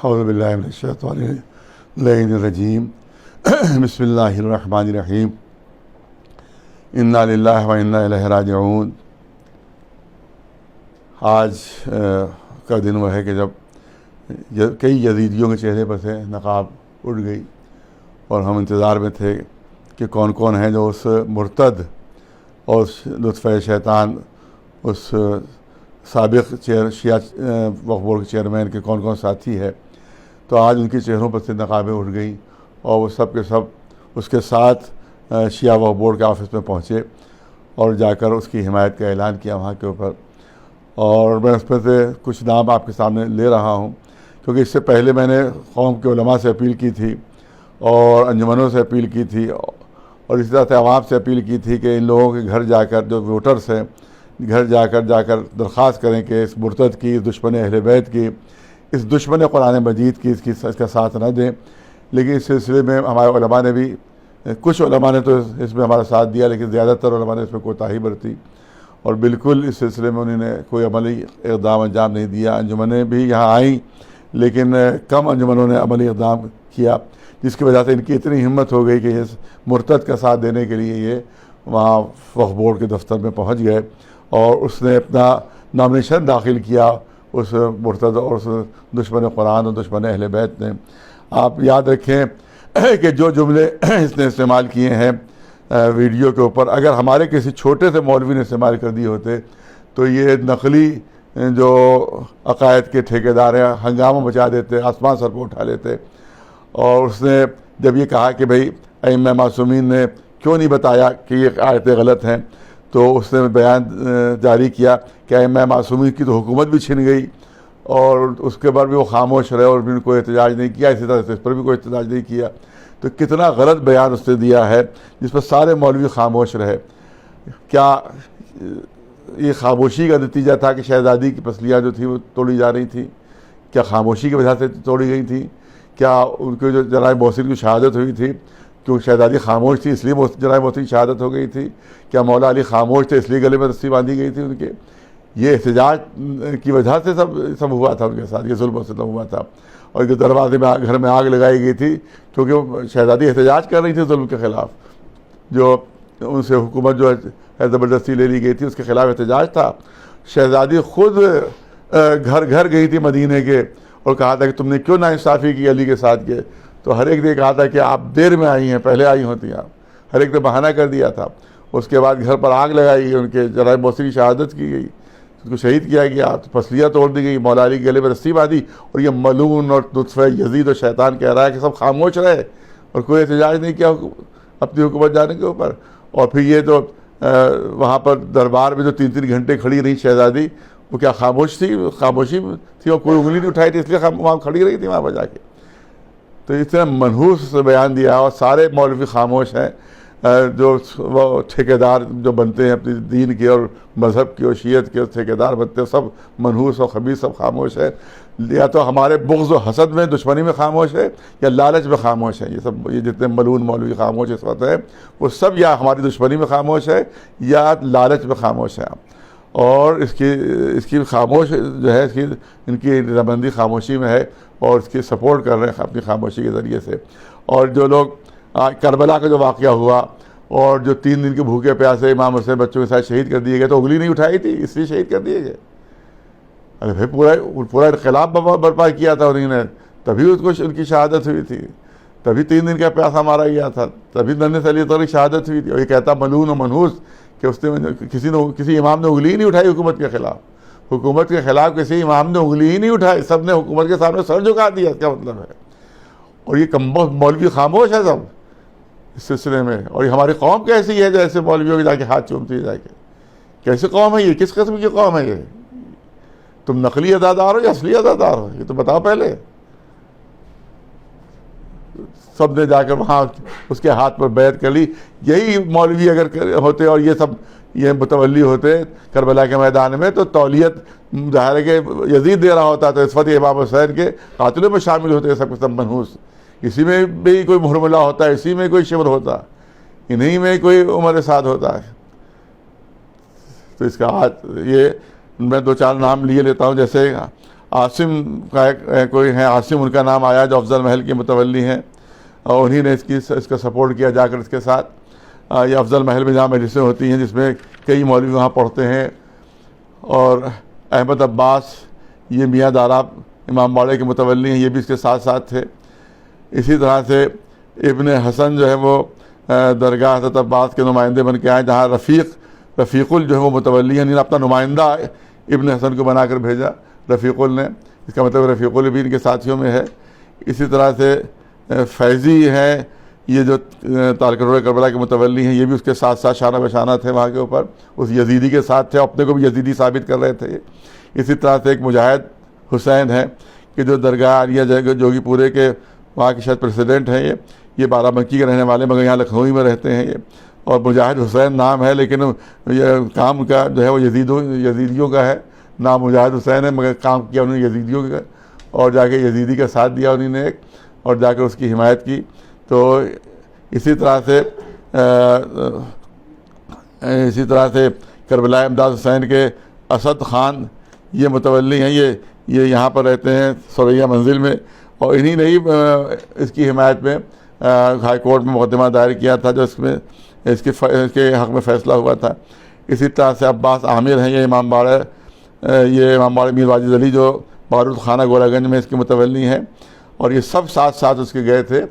اعوذ باللہ من الشیطان اللعین الرجیم بسم اللہ الرحمن الرحیم انا للہ و انا الیہ راجعون۔ آج کا دن وہ ہے کہ جب کئی یزیدیوں کے چہرے پر سے نقاب اٹھ گئی اور ہم انتظار میں تھے کہ کون کون ہیں جو اس مرتد اور اس لطفِ شیطان اس سابق شیعہ وقف بورڈ کے چیئرمین کے کون کون ساتھی ہے، تو آج ان کے چہروں پر سے نقابیں اٹھ گئیں اور وہ سب کے سب اس کے ساتھ شیعہ وقف بورڈ کے آفس میں پہنچے اور جا کر اس کی حمایت کا اعلان کیا وہاں کے اوپر۔ اور میں اس میں سے کچھ نام آپ کے سامنے لے رہا ہوں، کیونکہ اس سے پہلے میں نے قوم کے علماء سے اپیل کی تھی اور انجمنوں سے اپیل کی تھی اور اسی طرح سے عوام سے اپیل کی تھی کہ ان لوگوں کے گھر جا کر جو ووٹرس ہیں گھر جا کر درخواست کریں کہ اس مرتد کی، اس دشمن اہل بیت کی، اس دشمن قرآن مجید کی اس کا ساتھ نہ دیں۔ لیکن اس سلسلے میں ہمارے علماء نے بھی، کچھ علماء نے تو اس میں ہمارا ساتھ دیا، لیکن زیادہ تر علماء نے اس میں کوتاہی برتی اور بالکل اس سلسلے میں انہوں نے کوئی عملی اقدام انجام نہیں دیا۔ انجمنیں بھی یہاں آئیں لیکن کم انجمنوں نے عملی اقدام کیا، جس کی وجہ سے ان کی اتنی ہمت ہو گئی کہ اس مرتد کا ساتھ دینے کے لیے یہ وہاں وقف بورڈ کے دفتر میں پہنچ گئے اور اس نے اپنا نامنیشن داخل کیا اس مرتد اور اس دشمن قرآن اور دشمن اہل بیت نے۔ آپ یاد رکھیں کہ جو جملے اس نے استعمال کیے ہیں ویڈیو کے اوپر، اگر ہمارے کسی چھوٹے سے مولوی نے استعمال کر دیے ہوتے تو یہ نقلی جو عقائد کے ٹھیکیدار ہیں ہنگامہ مچا دیتے، آسمان سر پہ اٹھا لیتے۔ اور اس نے جب یہ کہا کہ بھئی ائمہ معصومین نے کیوں نہیں بتایا کہ یہ آیتیں غلط ہیں، تو اس نے بیان جاری کیا کہ ائمہ معصومین کی تو حکومت بھی چھن گئی اور اس کے بعد بھی وہ خاموش رہے اور بھی کوئی احتجاج نہیں کیا، اسی طرح سے اس پر بھی کوئی احتجاج نہیں کیا۔ تو کتنا غلط بیان اس نے دیا ہے جس پر سارے مولوی خاموش رہے۔ کیا یہ خاموشی کا نتیجہ تھا کہ شہزادی کی پسلیاں جو تھیں وہ توڑی جا رہی تھیں؟ کیا خاموشی کی وجہ سے توڑی گئی تھیں؟ کیا ان کے جو جناب محسن کی شہادت ہوئی تھی کیونکہ شہزادی خاموش تھی اس لیے جناب محسن کی شہادت ہو گئی تھی؟ کیا مولا علی خاموش تھے اس لیے گلے میں رسی باندھی گئی تھی ان کے؟ یہ احتجاج کی وجہ سے سب ہوا تھا ان کے ساتھ، یہ ظلم و ستم ہوا تھا۔ اور جو دروازے میں گھر میں آگ لگائی گئی تھی کیونکہ وہ شہزادی احتجاج کر رہی تھی ظلم کے خلاف، جو ان سے حکومت جو ہے زبردستی لے لی گئی تھی اس کے خلاف احتجاج تھا۔ شہزادی خود گھر گھر گئی تھی مدینے کے اور کہا تھا کہ تم نے کیوں ناانصافی کی علی کے ساتھ کے؟ تو ہر ایک نے کہا تھا کہ آپ دیر میں آئی ہیں، پہلے آئی ہوتی آپ۔ ہر ایک نے بہانہ کر دیا تھا۔ اس کے بعد گھر پر آگ لگائی گئی، ان کے جناب محسن کی شہادت کی گئی، اس کو شہید کیا گیا، پسلیاں توڑ دی گئی، مولا علی کے گلے میں رسی باندھی، اور یہ ملعون اور لطفِ یزید اور شیطان کہہ رہا ہے کہ سب خاموش رہے اور کوئی احتجاج نہیں کیا اپنی حکومت جانے کے اوپر۔ اور پھر یہ تو وہاں پر دربار میں جو 3 گھنٹے کھڑی رہی شہزادی، وہ کیا خاموشی تھی اور کوئی انگلی نہیں اٹھائی تھی اس لیے وہاں کھڑی رہی تھی وہاں پر جا کے؟ تو اس طرح منحوس بیان دیا اور سارے مولوی خاموش ہیں، جو وہ ٹھیکیدار جو بنتے ہیں اپنی دین کے اور مذہب کے اور شیعت کے ٹھیکیدار بنتے ہیں، سب منحوس اور خبیث سب خاموش ہے۔ یا تو ہمارے بغض و حسد میں، دشمنی میں خاموش ہے یا لالچ میں خاموش ہے۔ یہ جتنے ملعون مولوی خاموش اس وقت ہیں وہ سب یا ہماری دشمنی میں خاموش ہے یا لالچ میں خاموش ہے۔ اور اس کی خاموش جو ہے ان کی رضامندی خاموشی میں ہے اور اس کی سپورٹ کر رہے ہیں اپنی خاموشی کے ذریعے سے۔ اور جو لوگ کربلا کا جو واقعہ ہوا اور جو 3 دن کے بھوکے پیاسے امام حسین بچوں کے ساتھ شہید کر دیے گئے تو انگلی نہیں اٹھائی تھی اس لیے شہید کر دیے گئے۔ ارے بھائی پورا انقلاب برپا کیا تھا انہوں نے، تبھی ان کی شہادت ہوئی تھی، تبھی 3 دن کا پیاسا مارا گیا تھا، تبھی ننھے سے علی کی شہادت ہوئی تھی۔ اور یہ کہتا ملعون و منحوس کہ اس نے کسی امام نے انگلی ہی نہیں اٹھائی حکومت کے خلاف کسی امام نے انگلی ہی نہیں اٹھائی، سب نے حکومت کے سامنے سر جھکا دیا۔ کیا مطلب ہے؟ اور یہ مولوی خاموش ہے سب اس سلسلے میں۔ اور یہ ہماری قوم کیسی ہے جو ایسے مولویوں کے جا کے ہاتھ چومتی ہے جا کے؟ کیسی قوم ہے یہ؟ کس قسم کی قوم ہے یہ؟ تم نقلی ادادار ہو یا اصلی ادادار ہو؟ یہ تو بتاؤ پہلے۔ سب نے جا کر وہاں اس کے ہاتھ پر بیعت کر لی۔ یہی مولوی اگر ہوتے اور یہ متولی ہوتے کربلا کے میدان میں تو تولیت ظاہر ہے کہ یزید دے رہا ہوتا، تو اس وقت امام حسین کے قاتلوں میں شامل ہوتے سب سب منحوس۔ اسی میں بھی کوئی محرملہ ہوتا ہے، اسی میں کوئی شمر ہوتا، انہی میں کوئی عمر سعد ہوتا ہے۔ تو اس کا ہاتھ یہ میں 2-4 نام لیے لیتا ہوں، جیسے عاصم کا کوئی ہے، عاصم ان کا نام آیا جو افضل محل کے متولی ہیں، اور انہی نے اس کا سپورٹ کیا جا کر اس کے ساتھ۔ یہ افضل محل میں جہاں مجلسیں ہوتی ہیں جس میں کئی مولوی وہاں پڑھتے ہیں، اور احمد عباس یہ میاں دارا امام باڑے کے متولی ہیں، یہ بھی اس کے ساتھ ساتھ تھے۔ اسی طرح سے ابن حسن جو ہے وہ درگاہ حضرت عباس کے نمائندے بن کے آئے، جہاں رفیق جو ہے وہ متولی ہیں، انہوں نے اپنا نمائندہ ابن حسن کو بنا کر بھیجا رفیق نے، اس کا مطلب رفیق بھی ان کے ساتھیوں میں ہے۔ اسی طرح سے فیضی ہیں، یہ جو تالکرور کربلا کے متولی ہیں، یہ بھی اس کے ساتھ ساتھ شانہ بشانہ تھے وہاں کے اوپر، اس یزیدی کے ساتھ تھے، اپنے کو بھی یزیدی ثابت کر رہے تھے۔ اسی طرح سے ایک مجاہد حسین ہے کہ جو درگاہ عالیہ جو کہ پورے کے وہاں کے شاید پریسیڈنٹ ہیں، یہ بارہ بنکی کے رہنے والے مگر یہاں لکھنؤ میں رہتے ہیں یہ، اور مجاہد حسین نام ہے لیکن یہ کام کا جو ہے وہ یزیدیوں کا ہے، نام مجاہد حسین ہے مگر کام کیا انہوں نے یزیدیوں کا، اور جا کے یزیدی کا ساتھ دیا انہوں نے ایک، اور جا کے اس کی حمایت کی۔ تو اسی طرح سے کربلا امداد حسین کے اسد خان یہ متولی ہیں، یہ یہاں پر رہتے ہیں سوریا منزل میں، اور انہی نے ہی اس کی حمایت میں ہائی کورٹ میں مقدمہ دائر کیا تھا جو اس کے حق میں فیصلہ ہوا تھا۔ اسی طرح سے عباس عامر ہیں، یہ امام باڑے میر واجد علی جو بارود خانہ گولہ گنج میں اس کے متولی ہیں، اور یہ سب ساتھ اس کے گئے تھے،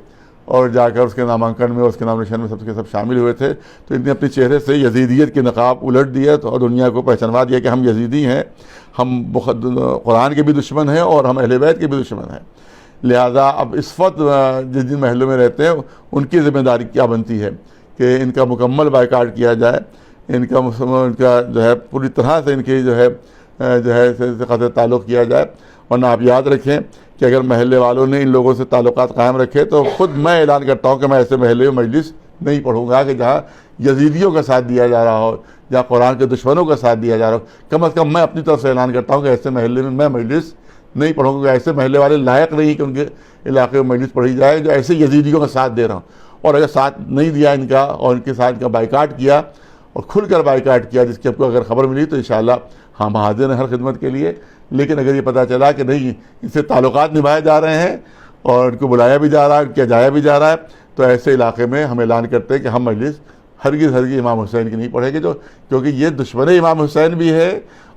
اور جا کر اس کے نامانکن میں، اس کے نامنشان میں سب شامل ہوئے تھے۔ تو انہوں نے اپنے چہرے سے یزیدیت کی نقاب الٹ دیا اور دنیا کو پہچانوا دیا کہ ہم یزیدی ہیں، ہم قرآن کے بھی دشمن ہیں اور ہم اہل بیت کے بھی دشمن ہیں۔ لہذا اب اس وقت جن محلوں میں رہتے ہیں ان کی ذمہ داری کیا بنتی ہے کہ ان کا مکمل بائیکاٹ کیا جائے، ان کا جو ہے پوری طرح سے ان کی جو ہے قطع تعلق کیا جائے۔ ورنہ آپ یاد رکھیں کہ اگر محلے والوں نے ان لوگوں سے تعلقات قائم رکھے تو خود میں اعلان کرتا ہوں کہ میں ایسے محلے میں مجلس نہیں پڑھوں گا کہ جہاں یزیدیوں کا ساتھ دیا جا رہا ہو، جہاں قرآن کے دشمنوں کا ساتھ دیا جا رہا ہو۔ کم از کم میں اپنی طرف سے اعلان کرتا ہوں کہ ایسے محلے میں میں مجلس نہیں پڑھوں گا، ایسے محلے والے لائق نہیں کہ ان کے علاقے میں مجلس پڑھی جائے جو ایسے یزیدیوں کا ساتھ دے رہا ہوں۔ اور اگر ساتھ نہیں دیا ان کا اور ان کے ساتھ کا بائیکاٹ کیا اور کھل کر بائیکاٹ کیا، جس کی آپ کو اگر خبر ملی تو انشاءاللہ ہم حاضر ہیں ہر خدمت کے لیے۔ لیکن اگر یہ پتہ چلا کہ نہیں ان سے تعلقات نبھائے جا رہے ہیں اور ان کو بلایا بھی جا رہا ہے، کیا جایا بھی جا رہا ہے، تو ایسے علاقے میں ہم اعلان کرتے ہیں کہ ہم مجلس ہرگز امام حسین کی نہیں پڑھے گی، کیونکہ یہ دشمن امام حسین بھی ہے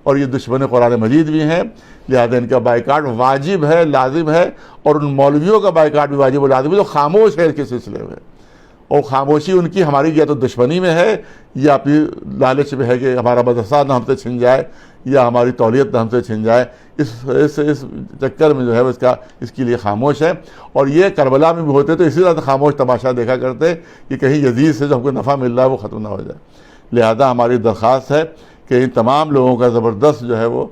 اور یہ دشمن قرآن مجید بھی ہیں۔ لہذا ان کا بائیکاٹ واجب ہے، لازم ہے، اور ان مولویوں کا بائیکاٹ بھی واجب و لازم ہے جو خاموش ہے اس کے سلسلے میں، اور خاموشی ان کی ہماری یا تو دشمنی میں ہے یا اپنی لالچ میں ہے کہ ہمارا مدرسہ نہ ہم سے چھن جائے یا ہماری تولیت نہ ہم سے چھن جائے۔ اس چکر میں جو ہے اس کے لیے خاموش ہے۔ اور یہ کربلا میں بھی ہوتے تو اسی طرح خاموش تماشا دیکھا کرتے کہ کہیں یزید سے جو ہم کو نفع مل رہا ہے وہ ختم نہ ہو جائے۔ لہذا ہماری درخواست ہے کہ ان تمام لوگوں کا زبردست جو ہے وہ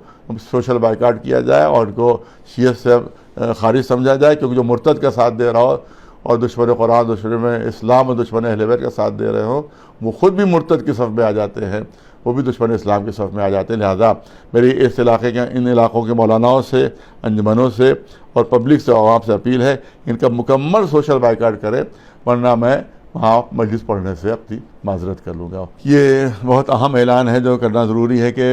سوشل بائیکاٹ کیا جائے اور ان کو شیعت سے خارج سمجھا جائے، کیونکہ جو مرتد کا ساتھ دے رہا ہو اور دشمن قرآن، دشمن اسلام اور دشمن اہل بیت کا ساتھ دے رہے ہوں، وہ خود بھی مرتد کی صف میں آ جاتے ہیں، وہ بھی دشمن اسلام کی صف میں آ جاتے ہیں۔ لہذا میری اس علاقے کے ان علاقوں کے مولاناؤں سے، انجمنوں سے اور پبلک سے، عوام سے اپیل ہے ان کا مکمل سوشل بائیکاٹ کرے، ورنہ میں وہاں مجلس پڑھنے سے اپنی معذرت کر لوں گا۔ یہ بہت اہم اعلان ہے جو کرنا ضروری ہے کہ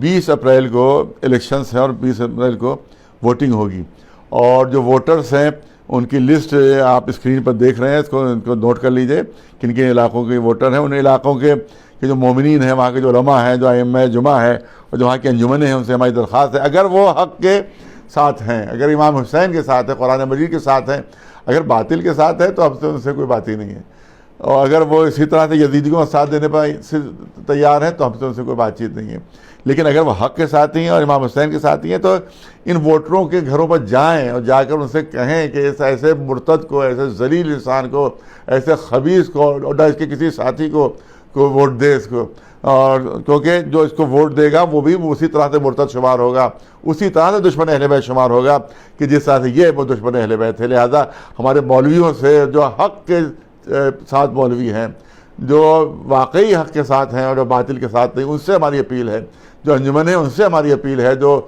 20 اپریل کو الیکشنز ہیں اور 20 اپریل کو ووٹنگ ہوگی، اور جو ووٹرز ہیں ان کی لسٹ آپ اسکرین پر دیکھ رہے ہیں، ان کو نوٹ کر لیجئے کن کن علاقوں کے ووٹر ہیں۔ ان علاقوں کے جو مومنین ہیں، وہاں کے جو علماء ہیں، جو ائمہ جمعہ ہیں اور جو وہاں کے انجمنیں ہیں، ان سے ہماری درخواست ہے اگر وہ حق کے ساتھ ہیں، اگر امام حسین کے ساتھ ہے، قرآن مجید کے ساتھ ہیں، اگر باطل کے ساتھ ہے تو اب سے ان سے کوئی بات ہی نہیں ہے، اور اگر وہ اسی طرح سے یزیدیوں کا ساتھ دینے پر تیار ہیں تو ہم سے ان سے کوئی بات چیت نہیں ہے۔ لیکن اگر وہ حق کے ساتھ ہی ہیں اور امام حسین کے ساتھ ہی ہیں تو ان ووٹروں کے گھروں پر جائیں اور جا کر ان سے کہیں کہ ایسے مرتد کو، ایسے ذلیل انسان کو، ایسے خبیث کو اور نہ اس کے کسی ساتھی کو ووٹ دے اس کو، اور کیونکہ جو اس کو ووٹ دے گا وہ بھی اسی طرح سے مرتد شمار ہوگا، اسی طرح سے دشمن اہل بیت شمار ہوگا کہ جس طرح سے یہ وہ دشمن اہل بیت ہے۔ لہذا ہمارے مولویوں سے جو حق کے ساتھ مولوی ہیں، جو واقعی حق کے ساتھ ہیں اور جو باطل کے ساتھ نہیں، ان سے ہماری اپیل ہے، جو انجمن ہیں ان سے ہماری اپیل ہے، جو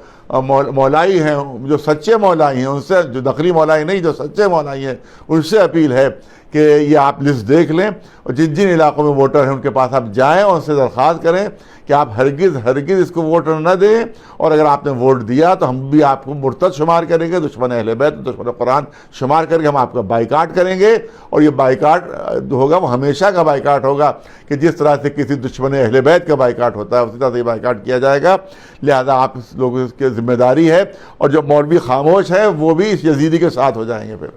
مولائی ہیں، جو سچے مولائی ہیں ان سے، جو نقلی مولائی نہیں، جو سچے مولائی ہیں ان سے اپیل ہے کہ یہ آپ لسٹ دیکھ لیں اور جن جن علاقوں میں ووٹر ہیں ان کے پاس آپ جائیں اور ان سے درخواست کریں کہ آپ ہرگز اس کو ووٹ نہ دیں، اور اگر آپ نے ووٹ دیا تو ہم بھی آپ کو مرتد شمار کریں گے، دشمن اہل بیت، دشمن قرآن شمار کر کے ہم آپ کا بائیکاٹ کریں گے، اور یہ بائیکاٹ ہوگا وہ ہمیشہ کا بائیکاٹ ہوگا کہ جس طرح سے کسی دشمن اہل بیت کا بائیکاٹ ہوتا ہے اسی طرح سے یہ بائیکاٹ کیا جائے گا۔ لہذا آپ لوگوں کی ذمہ داری ہے، اور جو مولوی خاموش ہے وہ بھی اس یزیدی کے ساتھ ہو جائیں گے۔ پھر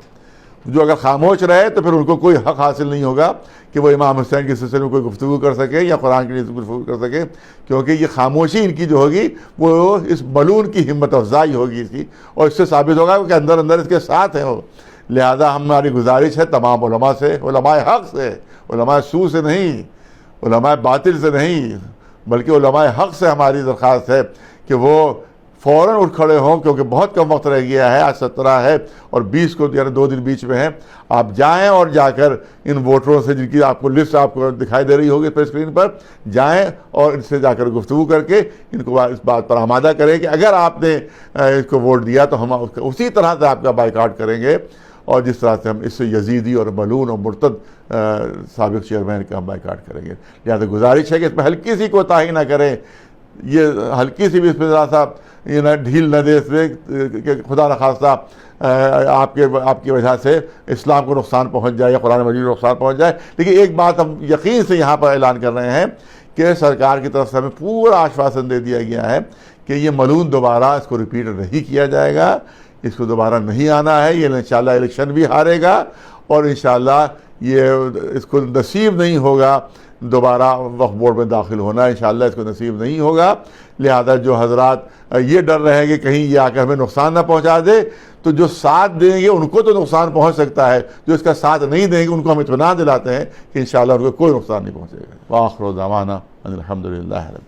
جو اگر خاموش رہے تو پھر ان کو کوئی حق حاصل نہیں ہوگا کہ وہ امام حسین کے سلسلے میں کوئی گفتگو کر سکے یا قرآن کے لیے گفتگو کر سکے، کیونکہ یہ خاموشی ان کی جو ہوگی وہ اس ملعون کی ہمت افزائی ہوگی اس کی، اور اس سے ثابت ہوگا کہ اندر اندر اس کے ساتھ ہیں وہ۔ لہذا ہماری گزارش ہے تمام علماء سے، علماء حق سے، علماء سو سے نہیں، علماء باطل سے نہیں، بلکہ علماء حق سے ہماری درخواست ہے کہ وہ فوراً اٹھ کھڑے ہوں، کیونکہ بہت کم وقت رہ گیا ہے، آج 17 ہے اور 20 کو یعنی 2 دن بیچ میں ہیں۔ آپ جائیں اور جا کر ان ووٹروں سے، جن کی آپ کو لسٹ آپ کو دکھائی دے رہی ہوگی پر اسکرین پر، جائیں اور ان سے جا کر گفتگو کر کے ان کو اس بات پر آمادہ کریں کہ اگر آپ نے اس کو ووٹ دیا تو ہم اسی طرح سے آپ کا بائیکاٹ کریں گے، اور جس طرح سے ہم اس سے یزیدی اور ملعون اور مرتد سابق چیئرمین کا ہم بائیکاٹ کریں گے۔ لہٰذا گزارش ہے کہ اس میں ہلکی سی کوتاہی نہ کریں، یہ ہلکی سی بھی اس میں ذرا سا ڈھیل نہ دے، اس میں کہ خدا نخواستہ آپ کی وجہ سے اسلام کو نقصان پہنچ جائے یا قرآن مجید کو نقصان پہنچ جائے۔ لیکن ایک بات ہم یقین سے یہاں پر اعلان کر رہے ہیں کہ سرکار کی طرف سے ہمیں پورا آشواسن دے دیا گیا ہے کہ یہ ملعون دوبارہ اس کو ریپیٹ نہیں کیا جائے گا، اس کو دوبارہ نہیں آنا ہے، یہ انشاءاللہ الیکشن بھی ہارے گا، اور انشاءاللہ یہ اس کو نصیب نہیں ہوگا دوبارہ وقف بورڈ میں داخل ہونا، انشاءاللہ اس کو نصیب نہیں ہوگا۔ لہذا جو حضرات یہ ڈر رہے ہیں کہ کہیں یہ آ کر ہمیں نقصان نہ پہنچا دے، تو جو ساتھ دیں گے ان کو تو نقصان پہنچ سکتا ہے، جو اس کا ساتھ نہیں دیں گے ان کو ہم اطمینان دلاتے ہیں کہ انشاءاللہ ان کو کوئی نقصان نہیں پہنچے گا۔ وآخر دعوانا ان الحمدللہ رب